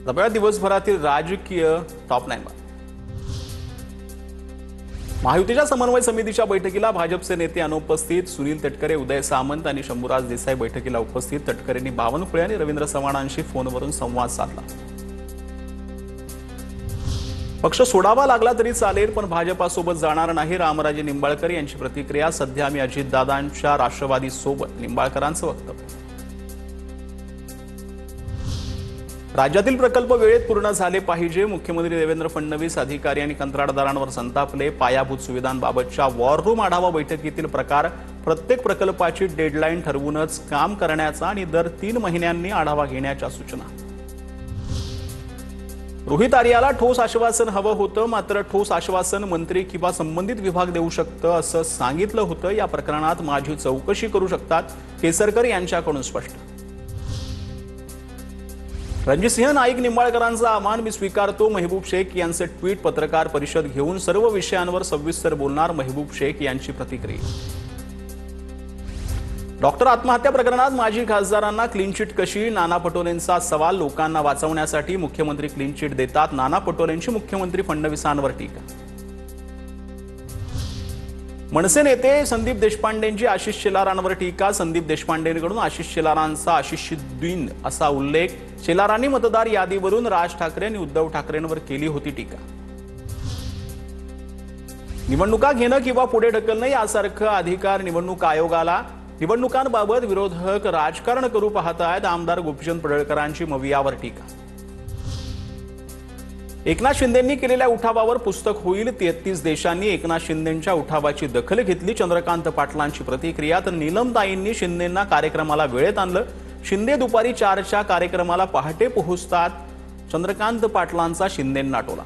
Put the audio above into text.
दरम्यान दिवसभरातील राजकीय टॉप 9 महायुतीच्या समन्वय समितीच्या बैठकीला भाजपचे नेते अनुपस्थित, सुनील तटकरे, उदय सामंत आणि शंभूराज देसाई बैठकीला उपस्थित. तटकरेंनी बावनकुळे आणि रवींद्र चव्हाणांशी फोनवरून संवाद साधला. पक्ष सोडावा लागला तरी चालेल, पण भाजपासोबत जाणार नाही, रामराजे निंबाळकर यांची प्रतिक्रिया. सध्या आम्ही अजितदादांच्या राष्ट्रवादी सोबत, निंबाळकरांचं वक्तव्य. राज्यातील प्रकल्प वेळेत पूर्ण झाले पाहिजे. मुख्यमंत्री देवेंद्र फडणवीस अधिकारी आणि कंत्राटदारांवर संतापले. पायाभूत सुविधांबाबतच्या वॉर रूम आढावा बैठकीतील प्रकार. प्रत्येक प्रकल्पाची डेडलाईन ठरवूनच काम करण्याचा आणि दर 3 महिन्यांनी आढावा घेण्याच्या सूचना. रोहित आर्याला ठोस आश्वासन हवं होतं, मात्र ठोस आश्वासन मंत्री किंवा संबंधित विभाग देऊ शकतं असं सांगितलं होतं. या प्रकरणात माझी चौकशी करू शकतात, केसरकर यांच्याकडून स्पष्ट. रणजितसिंह नाईक निंबाळकरांचं आव्हान मी स्वीकारतो. महबूब शेख यांचे ट्विट. पत्रकार परिषद घेऊन सर्व विषयांवर सविस्तर बोलणार, महबूब शेख यांची प्रतिक्रिया. डॉक्टर आत्महत्या प्रकरणात माजी खासदारांना क्लीन चिट कशी? नाना पटोलेंचा सवाल. लोकांना वाचवण्यासाठी मुख्यमंत्री क्लीन चिट देतात. नाना पटोलेंची मुख्यमंत्री फडणवीसांवर टीका. मनसे नेते संदीप देशपांडेंची आशिष शेलारांवर टीका. संदीप देशपांडेंकडून आशिष शेलारांचा आशिषुद्दीन असा उल्लेख. शेलारांनी मतदार यादीवरून राज ठाकरे आणि उद्धव ठाकरेंवर केली होती टीका. निवडणुका घेणं किंवा पुढे ढकलणं यासारखं अधिकार निवडणूक आयोगाला. निवडणुकांबाबत विरोधक राजकारण करू पाहतायत. आमदार गोपीचंद पडळकरांची मवियावर टीका. एकनाथ शिंदेंनी केलेल्या उठावावर पुस्तक होईल. 33 देशांनी एकनाथ शिंदेंच्या उठावाची दखल घेतली. चंद्रकांत पाटलांची प्रतिक्रिया. तर नीलमताईंनी शिंदेंना कार्यक्रमाला वेळेत आणलं. शिंदे दुपारी 4च्या कार्यक्रमाला पहाटे पोहोचतात. चंद्रकांत पाटलांचा शिंदेंना टोला.